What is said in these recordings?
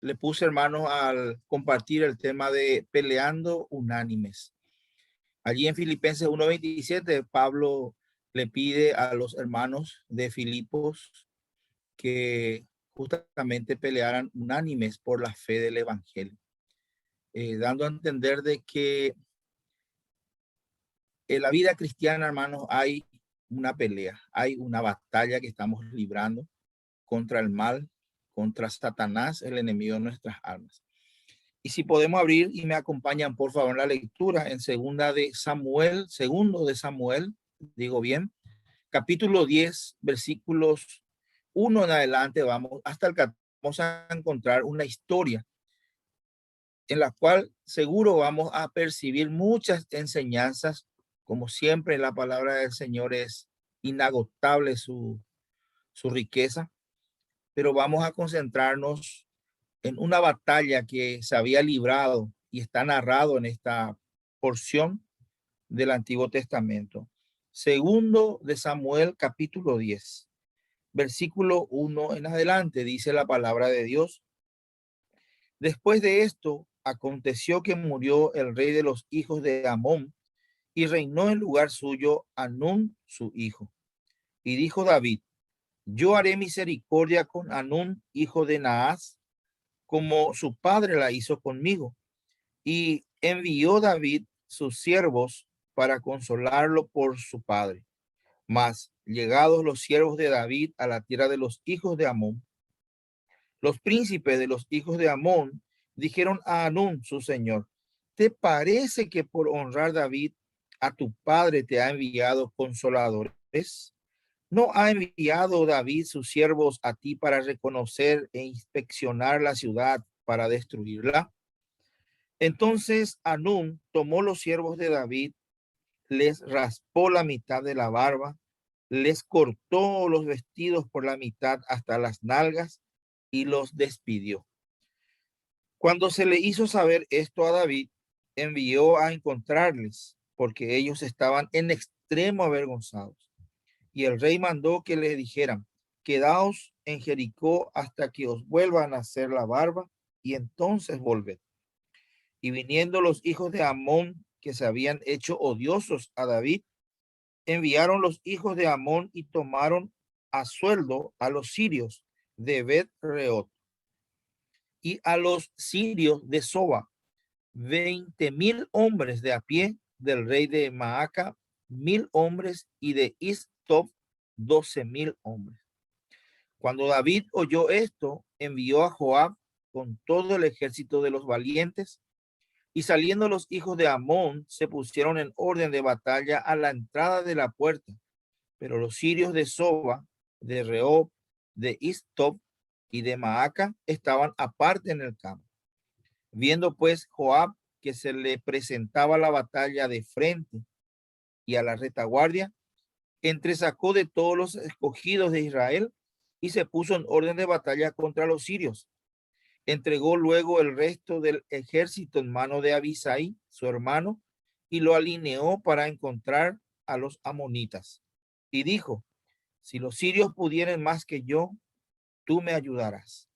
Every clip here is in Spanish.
le puse, hermanos, al compartir el tema de peleando unánimes. Allí en Filipenses 1:27, Pablo le pide a los hermanos de Filipos que justamente pelearan unánimes por la fe del evangelio, dando a entender de que en la vida cristiana, hermanos, hay una pelea, hay una batalla que estamos librando contra el mal, contra Satanás, el enemigo de nuestras almas. Y si podemos abrir y me acompañan, por favor, en la lectura en segundo de Samuel, digo bien, capítulo 10, versículos 1 en adelante, vamos hasta el 14, vamos a encontrar una historia en la cual seguro vamos a percibir muchas enseñanzas. Como siempre, la palabra del Señor es inagotable su riqueza, pero vamos a concentrarnos en una batalla que se había librado y está narrado en esta porción del Antiguo Testamento. Segundo de Samuel, capítulo 10, versículo 1 en adelante, dice la palabra de Dios. Después de esto, aconteció que murió el rey de los hijos de Amón y reinó en lugar suyo Anún, su hijo. Y dijo David: yo haré misericordia con Anún, hijo de Naas, como su padre la hizo conmigo. Y envió David sus siervos para consolarlo por su padre. Mas, llegados los siervos de David a la tierra de los hijos de Amón, los príncipes de los hijos de Amón dijeron a Anún, su señor: ¿te parece que por honrar David a tu padre te ha enviado consoladores? ¿No ha enviado David sus siervos a ti para reconocer e inspeccionar la ciudad para destruirla? Entonces Anún tomó los siervos de David, les raspó la mitad de la barba, les cortó los vestidos por la mitad hasta las nalgas y los despidió. Cuando se le hizo saber esto a David, envió a encontrarles, porque ellos estaban en extremo avergonzados. Y el rey mandó que le dijeran: quedaos en Jericó hasta que os vuelvan a hacer la barba, y entonces volved. Y viniendo los hijos de Amón, que se habían hecho odiosos a David, enviaron los hijos de Amón y tomaron a sueldo a los sirios de Bet-reot y a los sirios de Soba, 20,000 hombres de a pie, del rey de Maaca 1,000 hombres, y de Istop 12,000 hombres. Cuando David oyó esto, envió a Joab con todo el ejército de los valientes, y saliendo los hijos de Amón se pusieron en orden de batalla a la entrada de la puerta. Pero los sirios de Soba, de Rehob, de Istop y de Maaca estaban aparte en el campo. Viendo pues Joab que se le presentaba la batalla de frente y a la retaguardia, entresacó de todos los escogidos de Israel y se puso en orden de batalla contra los sirios. Entregó luego el resto del ejército en mano de Abisai, su hermano, y lo alineó para encontrar a los amonitas. Y dijo: si los sirios pudieren más que yo, tú me ayudarás.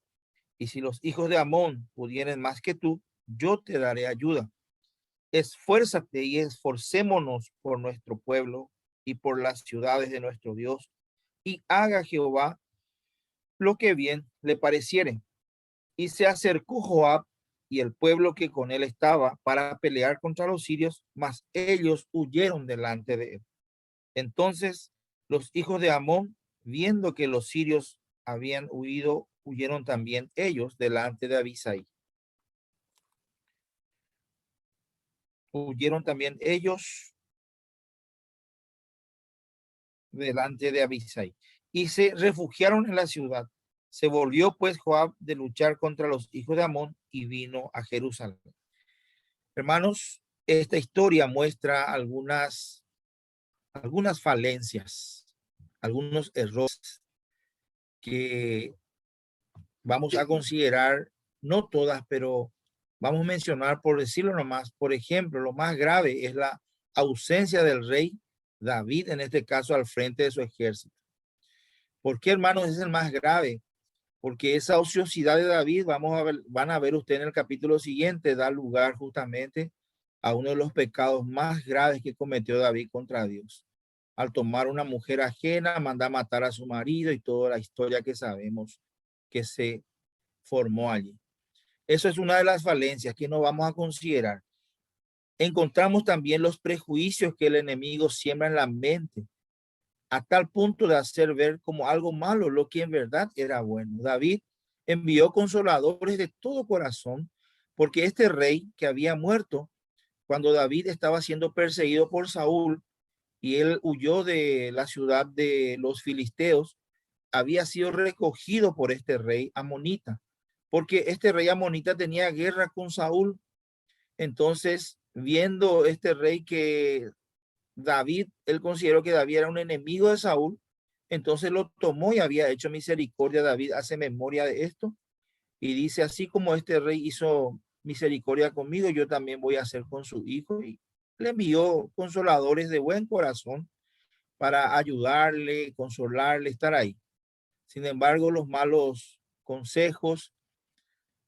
Y si los hijos de Amón pudieren más que tú, yo te daré ayuda. Esfuérzate y esforcémonos por nuestro pueblo y por las ciudades de nuestro Dios, y haga Jehová lo que bien le pareciere. Y se acercó Joab y el pueblo que con él estaba para pelear contra los sirios, mas ellos huyeron delante de él. Entonces los hijos de Amón, viendo que los sirios habían huido, huyeron también ellos delante de Abisai. Huyeron también ellos delante de Abisai y se refugiaron en la ciudad. Se volvió pues Joab de luchar contra los hijos de Amón y vino a Jerusalén. Hermanos, esta historia muestra algunas falencias, algunos errores que vamos a considerar, no todas, pero vamos a mencionar, por decirlo nomás. Por ejemplo, lo más grave es la ausencia del rey David, en este caso al frente de su ejército. ¿Por qué, hermanos, es el más grave? porque esa ociosidad de David, van a ver usted en el capítulo siguiente, da lugar justamente a uno de los pecados más graves que cometió David contra Dios. Al tomar una mujer ajena, manda a matar a su marido y toda la historia que sabemos que se formó allí. Eso es una de las falencias que no vamos a considerar. Encontramos también los prejuicios que el enemigo siembra en la mente, a tal punto de hacer ver como algo malo lo que en verdad era bueno. David envió consoladores de todo corazón, porque este rey que había muerto cuando David estaba siendo perseguido por Saúl y él huyó de la ciudad de los filisteos, había sido recogido por este rey amonita, porque este rey amonita tenía guerra con Saúl. Entonces, viendo este rey que David, él consideró que David era un enemigo de Saúl, entonces lo tomó y había hecho misericordia. David hace memoria de esto y dice, así como este rey hizo misericordia conmigo, yo también voy a hacer con su hijo. Y le envió consoladores de buen corazón para ayudarle, consolarle, estar ahí. Sin embargo, los malos consejos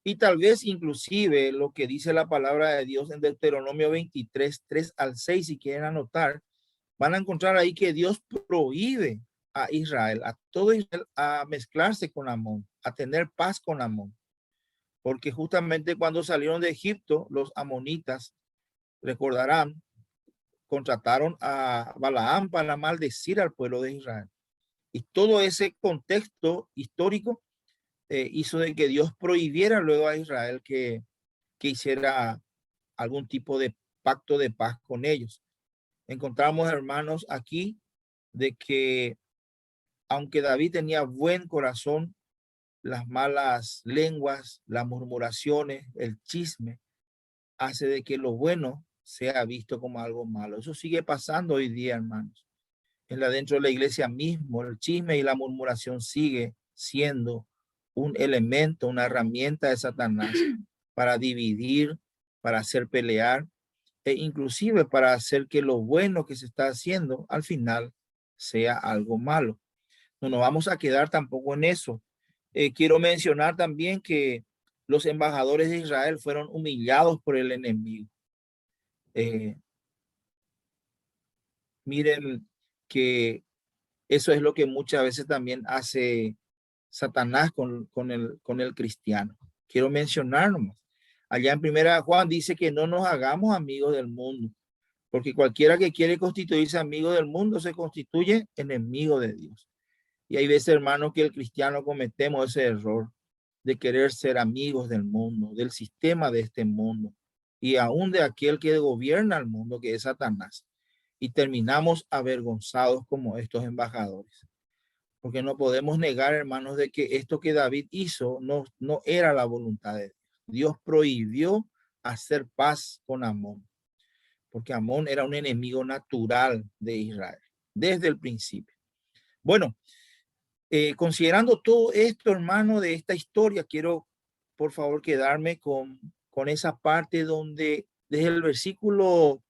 y tal vez inclusive lo que dice la palabra de Dios en Deuteronomio 23, 3 al 6, si quieren anotar, van a encontrar ahí que Dios prohíbe a Israel, a todo Israel, a mezclarse con Amón, a tener paz con Amón. Porque justamente cuando salieron de Egipto, los amonitas, recordarán, contrataron a Balaam para maldecir al pueblo de Israel. Y todo ese contexto histórico hizo de que Dios prohibiera luego a Israel que hiciera algún tipo de pacto de paz con ellos. Encontramos, hermanos, aquí de que aunque David tenía buen corazón, las malas lenguas, las murmuraciones, el chisme, hace de que lo bueno sea visto como algo malo. Eso sigue pasando hoy día, hermanos. Dentro de la iglesia mismo, el chisme y la murmuración sigue siendo un elemento, una herramienta de Satanás para dividir, para hacer pelear e inclusive para hacer que lo bueno que se está haciendo al final sea algo malo. No nos vamos a quedar tampoco en eso. Quiero mencionar también que los embajadores de Israel fueron humillados por el enemigo. Miren que eso es lo que muchas veces también hace Satanás con el cristiano. Quiero mencionar nomás. Allá en primera Juan dice que no nos hagamos amigos del mundo, porque cualquiera que quiere constituirse amigo del mundo se constituye enemigo de Dios. Y hay veces, hermanos, que el cristiano cometemos ese error de querer ser amigos del mundo, del sistema de este mundo y aún de aquel que gobierna el mundo, que es Satanás. Y terminamos avergonzados como estos embajadores. Porque no podemos negar, hermanos, de que esto que David hizo no era la voluntad de Dios. Dios prohibió hacer paz con Amón, porque Amón era un enemigo natural de Israel desde el principio. Bueno, considerando todo esto, hermano, de esta historia, quiero, por favor, quedarme con esa parte donde desde el versículo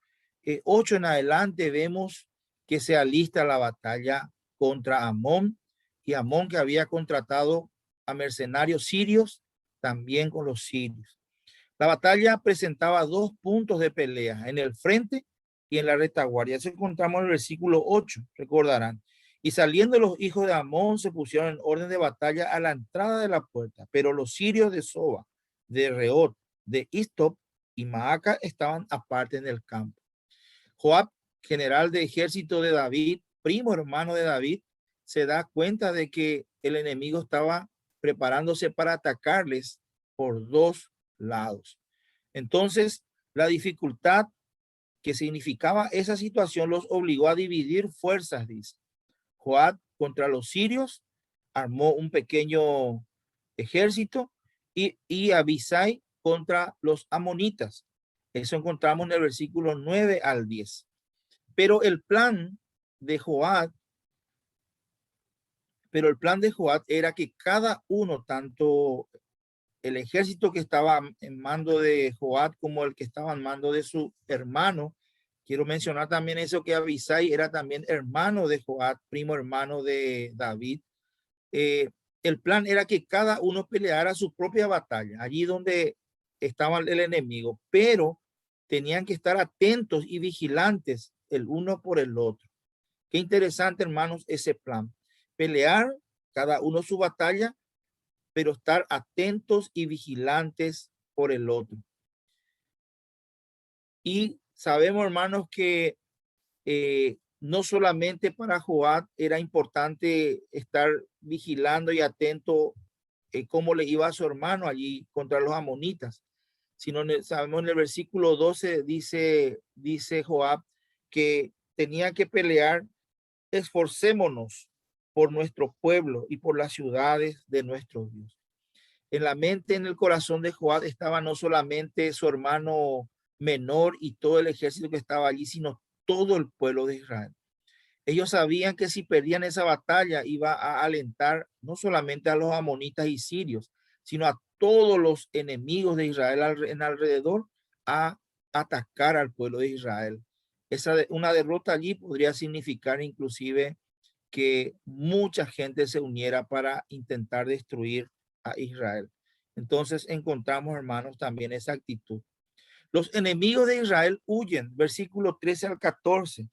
8 en adelante vemos que se alista la batalla contra Amón, y Amón, que había contratado a mercenarios sirios, también con los sirios. La batalla presentaba dos puntos de pelea, en el frente y en la retaguardia. Eso encontramos en el versículo 8, recordarán. Y saliendo los hijos de Amón se pusieron en orden de batalla a la entrada de la puerta, pero los sirios de Soba, de Reot, de Istop y Maaca estaban aparte en el campo. Joab, general de ejército de David, primo hermano de David, se da cuenta de que el enemigo estaba preparándose para atacarles por dos lados. Entonces, la dificultad que significaba esa situación los obligó a dividir fuerzas, dice. Joab contra los sirios armó un pequeño ejército y Abisai contra los amonitas. Eso encontramos en el versículo 9 al 10. Pero el plan de Joab, era que cada uno, tanto el ejército que estaba en mando de Joab como el que estaba en mando de su hermano. Quiero mencionar también eso, que Abisai era también hermano de Joab, primo hermano de David. el plan era que cada uno peleara su propia batalla, allí donde estaba el enemigo, pero tenían que estar atentos y vigilantes el uno por el otro. Qué interesante, hermanos, ese plan. Pelear cada uno su batalla, pero estar atentos y vigilantes por el otro. Y sabemos, hermanos, que no solamente para Joab era importante estar vigilando y atento cómo le iba a su hermano allí contra los amonitas, sino sabemos en el versículo 12 dice Joab que tenía que pelear: esforcémonos por nuestro pueblo y por las ciudades de nuestro Dios. En la mente, en el corazón de Joab estaba no solamente su hermano menor y todo el ejército que estaba allí, sino todo el pueblo de Israel. Ellos sabían que si perdían esa batalla iba a alentar no solamente a los amonitas y sirios, sino a todos los enemigos de Israel en alrededor a atacar al pueblo de Israel. Una derrota allí podría significar inclusive que mucha gente se uniera para intentar destruir a Israel. Entonces encontramos, hermanos, también esa actitud. Los enemigos de Israel huyen, versículo 13 al 14.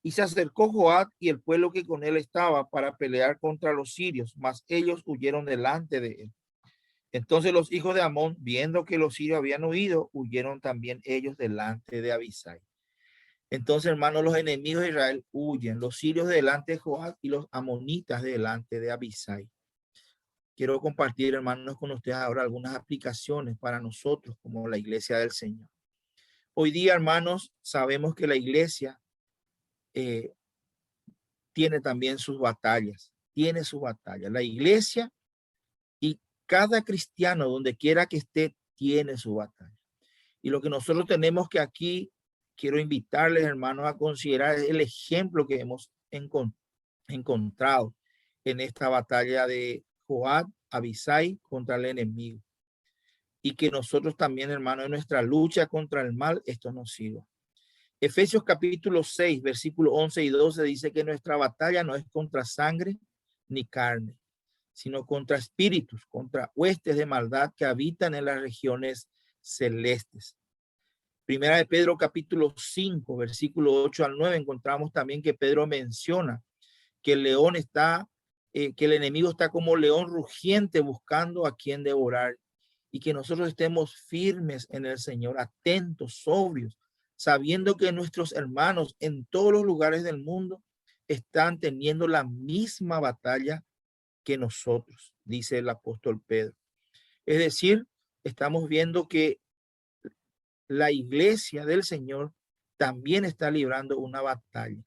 Y se acercó Joab y el pueblo que con él estaba para pelear contra los sirios, mas ellos huyeron delante de él. Entonces los hijos de Amón, viendo que los sirios habían huido, huyeron también ellos delante de Abisai. Entonces, hermanos, los enemigos de Israel huyen, los sirios delante de Joab y los amonitas delante de Abisai. Quiero compartir, hermanos, con ustedes ahora algunas aplicaciones para nosotros como la iglesia del Señor. Hoy día, hermanos, sabemos que la iglesia tiene también sus batallas, tiene sus batallas. La iglesia y cada cristiano, donde quiera que esté, tiene su batalla. Y lo que nosotros tenemos que aquí, quiero invitarles, hermanos, a considerar el ejemplo que hemos encontrado en esta batalla de Joab, Abisai contra el enemigo. Y que nosotros también, hermanos, en nuestra lucha contra el mal, esto nos sirva. Efesios capítulo 6, versículo 11 y 12 dice que nuestra batalla no es contra sangre ni carne, sino contra espíritus, contra huestes de maldad que habitan en las regiones celestes. Primera de Pedro capítulo 5, versículo 8 al 9, encontramos también que Pedro menciona que el león está, que el enemigo está como león rugiente buscando a quien devorar, y que nosotros estemos firmes en el Señor, atentos, sobrios, sabiendo que nuestros hermanos en todos los lugares del mundo están teniendo la misma batalla que nosotros, dice el apóstol Pedro. Es decir, estamos viendo que la iglesia del Señor también está librando una batalla,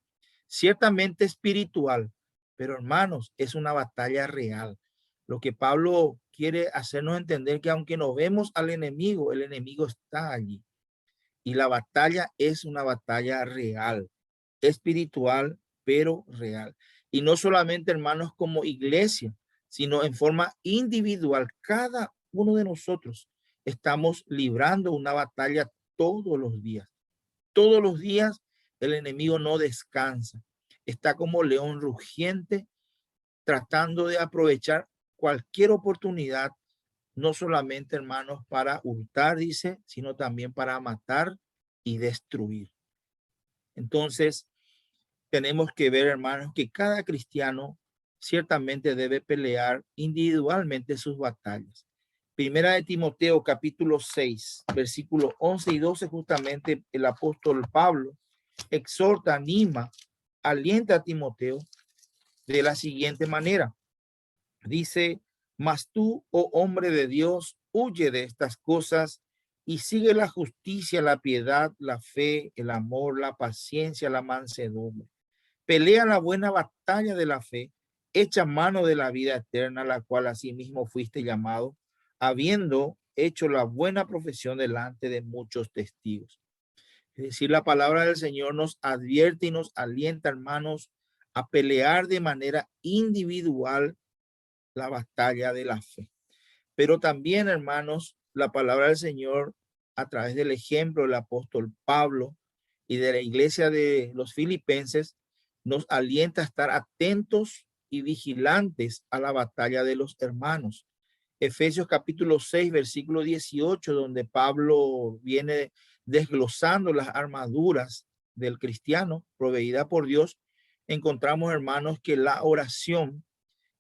ciertamente espiritual, pero hermanos, es una batalla real. Lo que Pablo quiere hacernos entender que aunque no vemos al enemigo, el enemigo está allí. Y la batalla es una batalla real, espiritual, pero real. Y no solamente, hermanos, como iglesia, sino en forma individual. Cada uno de nosotros estamos librando una batalla todos los días. Todos los días el enemigo no descansa. Está como león rugiente tratando de aprovechar cualquier oportunidad, no solamente, hermanos, para hurtar, dice, sino también para matar y destruir. Entonces, tenemos que ver, hermanos, que cada cristiano ciertamente debe pelear individualmente sus batallas. Primera de Timoteo, capítulo 6, versículos 11 y 12, justamente el apóstol Pablo exhorta, anima, alienta a Timoteo de la siguiente manera. Dice: mas tú, oh hombre de Dios, huye de estas cosas y sigue la justicia, la piedad, la fe, el amor, la paciencia, la mansedumbre. Pelea la buena batalla de la fe, echa mano de la vida eterna, la cual asimismo fuiste llamado, habiendo hecho la buena profesión delante de muchos testigos. Es decir, la palabra del Señor nos advierte y nos alienta, hermanos, a pelear de manera individual la batalla de la fe. Pero también, hermanos, la palabra del Señor, a través del ejemplo del apóstol Pablo y de la iglesia de los filipenses, nos alienta a estar atentos y vigilantes a la batalla de los hermanos. Efesios capítulo 6, versículo 18, donde Pablo viene desglosando las armaduras del cristiano proveída por Dios, encontramos, hermanos, que la oración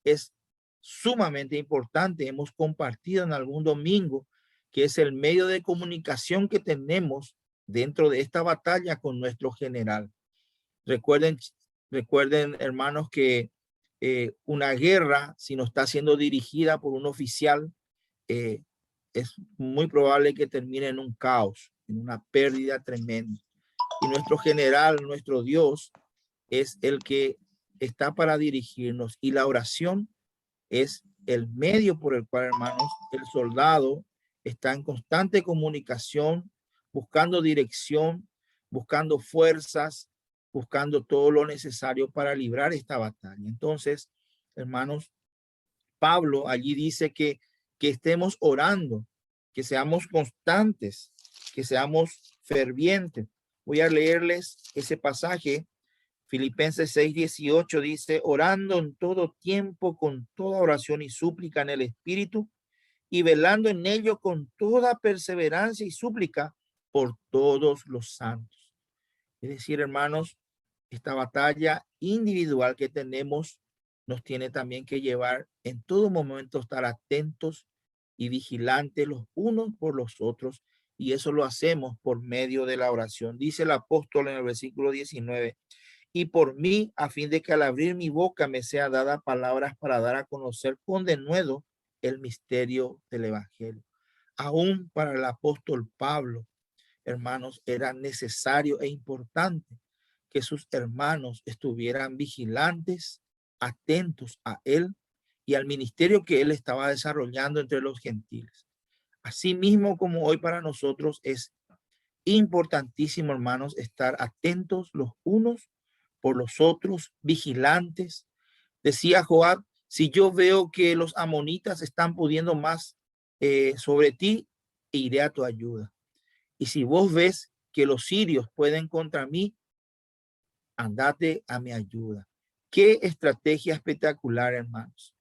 es sumamente importante. Hemos compartido en algún domingo que es el medio de comunicación que tenemos dentro de esta batalla con nuestro general. Recuerden, hermanos, que una guerra, si no está siendo dirigida por un oficial, es muy probable que termine en un caos, en una pérdida tremenda. Y nuestro general, nuestro Dios, es el que está para dirigirnos, y la oración es el medio por el cual, hermanos, el soldado está en constante comunicación, buscando dirección, buscando fuerzas, buscando todo lo necesario para librar esta batalla. Entonces, hermanos, Pablo allí dice que estemos orando, que seamos constantes, que seamos fervientes. Voy a leerles ese pasaje. Filipenses 6:18 dice: orando en todo tiempo con toda oración y súplica en el Espíritu, y velando en ello con toda perseverancia y súplica por todos los santos. Es decir, hermanos, esta batalla individual que tenemos nos tiene también que llevar en todo momento a estar atentos y vigilantes los unos por los otros, y eso lo hacemos por medio de la oración. Dice el apóstol en el versículo 19: y por mí, a fin de que al abrir mi boca me sea dada palabras para dar a conocer con denuedo el misterio del evangelio. Aún para el apóstol Pablo, hermanos, era necesario e importante que sus hermanos estuvieran vigilantes, atentos a él y al ministerio que él estaba desarrollando entre los gentiles. Asimismo, como hoy para nosotros es importantísimo, hermanos, estar atentos los unos por los otros, vigilantes. Decía Joab: si yo veo que los amonitas están pudiendo más sobre ti, iré a tu ayuda. Y si vos ves que los sirios pueden contra mí, andate a mi ayuda. Qué estrategia espectacular, hermanos.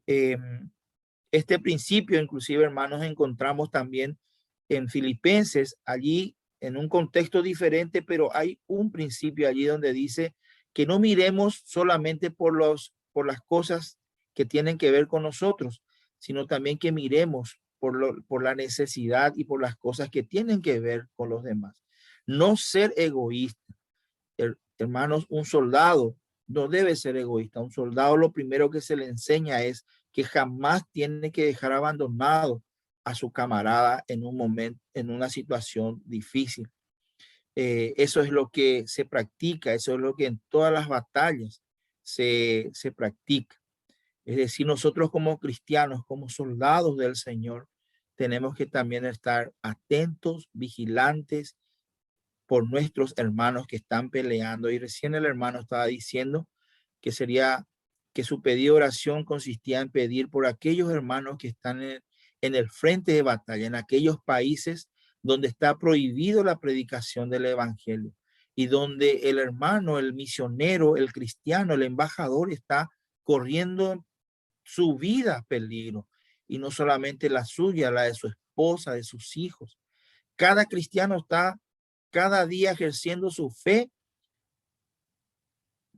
Este principio, inclusive, hermanos, encontramos también en Filipenses, allí en un contexto diferente, pero hay un principio allí donde dice que no miremos solamente por las cosas que tienen que ver con nosotros, sino también que miremos por la necesidad y por las cosas que tienen que ver con los demás. No ser egoísta. Hermanos, un soldado no debe ser egoísta. Un soldado, lo primero que se le enseña es que jamás tiene que dejar abandonado a su camarada en un momento, en una situación difícil. Eso es lo que se practica, eso es lo que en todas las batallas se practica. Es decir, nosotros como cristianos, como soldados del Señor, tenemos que también estar atentos, vigilantes por nuestros hermanos que están peleando. Y recién el hermano estaba diciendo que sería que su pedido de oración consistía en pedir por aquellos hermanos que están en el frente de batalla, en aquellos países donde está prohibido la predicación del evangelio y donde el hermano, el misionero, el cristiano, el embajador está corriendo su vida a peligro, y no solamente la suya, la de su esposa, de sus hijos. Cada cristiano está cada día ejerciendo su fe,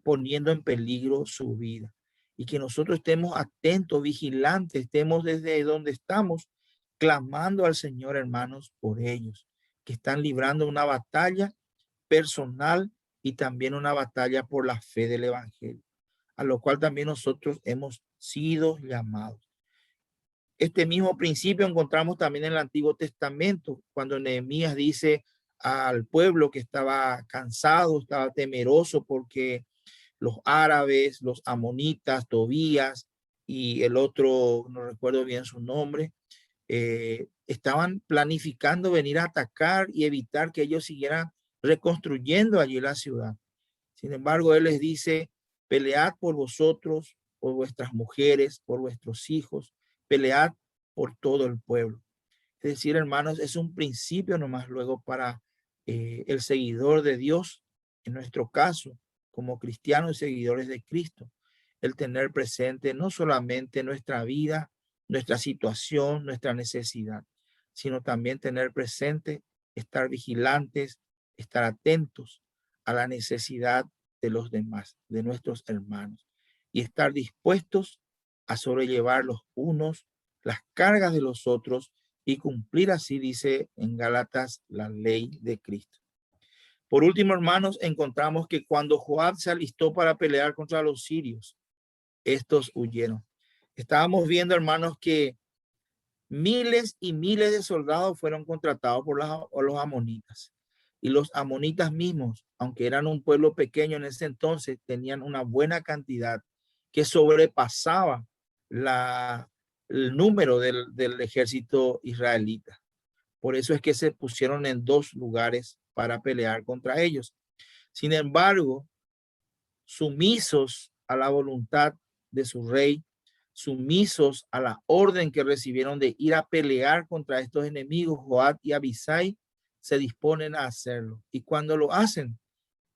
poniendo en peligro su vida. Y que nosotros estemos atentos, vigilantes, estemos desde donde estamos, clamando al Señor, hermanos, por ellos, que están librando una batalla personal y también una batalla por la fe del evangelio, a lo cual también nosotros hemos sido llamados. Este mismo principio encontramos también en el Antiguo Testamento, cuando Nehemías dice al pueblo que estaba cansado, estaba temeroso porque los árabes, los amonitas, Tobías y el otro, no recuerdo bien su nombre, estaban planificando venir a atacar y evitar que ellos siguieran reconstruyendo allí la ciudad. Sin embargo, él les dice: pelead por vosotros, por vuestras mujeres, por vuestros hijos, pelead por todo el pueblo. Es decir, hermanos, es un principio nomás luego para el seguidor de Dios, en nuestro caso, como cristianos y seguidores de Cristo. el tener presente no solamente nuestra vida, nuestra situación, nuestra necesidad, sino también tener presente, estar vigilantes, estar atentos a la necesidad de los demás, de nuestros hermanos, y estar dispuestos a sobrellevar los unos las cargas de los otros y cumplir así, dice en Gálatas, la ley de Cristo. Por último, hermanos, encontramos que cuando Joab se alistó para pelear contra los sirios, estos huyeron. Estábamos viendo, hermanos, que miles y miles de soldados fueron contratados por los amonitas. Y los amonitas mismos, aunque eran un pueblo pequeño en ese entonces, tenían una buena cantidad que sobrepasaba el número del ejército israelita. Por eso es que se pusieron en dos lugares para pelear contra ellos. Sin embargo, sumisos a la voluntad de su rey, sumisos a la orden que recibieron de ir a pelear contra estos enemigos, Joab y Abisai se disponen a hacerlo. Y cuando lo hacen,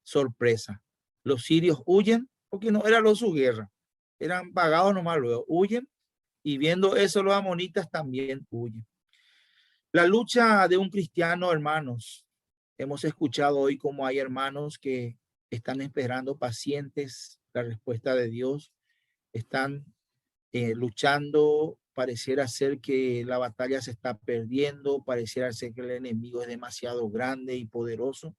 sorpresa, los sirios huyen porque no era su guerra, eran pagados nomás, luego huyen, y viendo eso los amonitas también huyen. La lucha de un cristiano, hermanos, hemos escuchado hoy cómo hay hermanos que están esperando pacientes la respuesta de Dios, están luchando, pareciera ser que la batalla se está perdiendo, pareciera ser que el enemigo es demasiado grande y poderoso.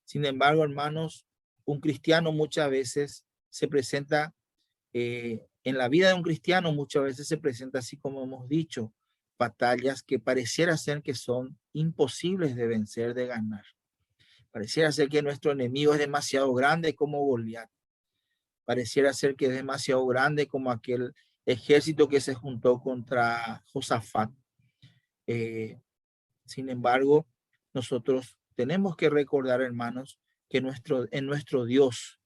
Sin embargo, hermanos, un cristiano muchas veces se presenta, en la vida de un cristiano muchas veces se presenta así como hemos dicho, batallas que pareciera ser que son imposibles de vencer, de ganar. Pareciera ser que nuestro enemigo es demasiado grande como Goliat. Pareciera ser que es demasiado grande como aquel ejército que se juntó contra Josafat. Sin embargo, nosotros tenemos que recordar, hermanos, que en nuestro Dios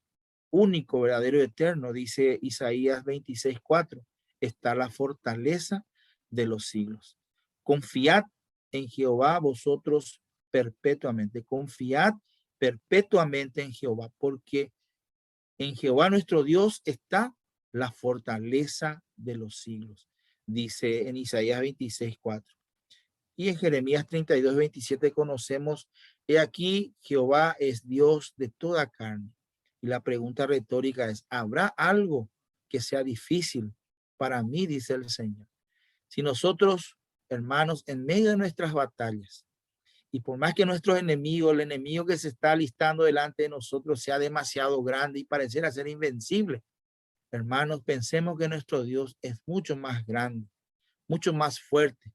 único, verdadero y eterno, dice Isaías 26:4, está la fortaleza de los siglos. Confiad en Jehová vosotros perpetuamente. Confiad perpetuamente en Jehová, porque en Jehová nuestro Dios está la fortaleza de los siglos, dice en Isaías 26:4. Y en Jeremías 32:27 conocemos, he aquí Jehová es Dios de toda carne. Y la pregunta retórica es, ¿habrá algo que sea difícil para mí? Dice el Señor. Si nosotros, hermanos, en medio de nuestras batallas, y por más que nuestros enemigos, el enemigo que se está alistando delante de nosotros sea demasiado grande y pareciera ser invencible, hermanos, pensemos que nuestro Dios es mucho más grande, mucho más fuerte,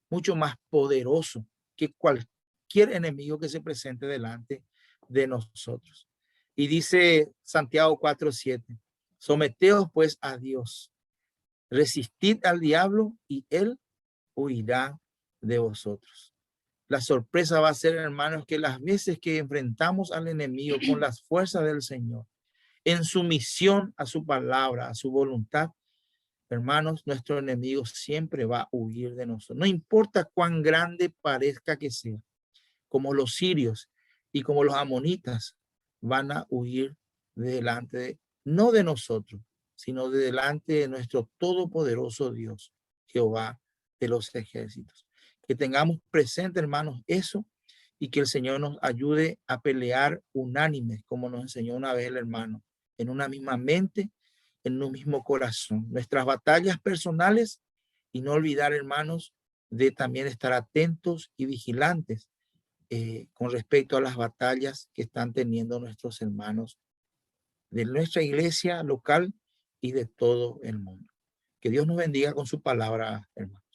mucho más poderoso que cualquier enemigo que se presente delante de nosotros. Y dice Santiago 4:7, someteos pues a Dios, resistid al diablo y él huirá de vosotros. La sorpresa va a ser, hermanos, que las veces que enfrentamos al enemigo con las fuerzas del Señor, en sumisión a su palabra, a su voluntad, hermanos, nuestro enemigo siempre va a huir de nosotros. No importa cuán grande parezca que sea, como los sirios y como los amonitas van a huir delante, no de nosotros, sino de delante de nuestro todopoderoso Dios, Jehová de los ejércitos. Que tengamos presente, hermanos, eso, y que el Señor nos ayude a pelear unánimes, como nos enseñó una vez el hermano, en una misma mente, en un mismo corazón. Nuestras batallas personales, y no olvidar, hermanos, de también estar atentos y vigilantes con respecto a las batallas que están teniendo nuestros hermanos de nuestra iglesia local y de todo el mundo. Que Dios nos bendiga con su palabra, hermano.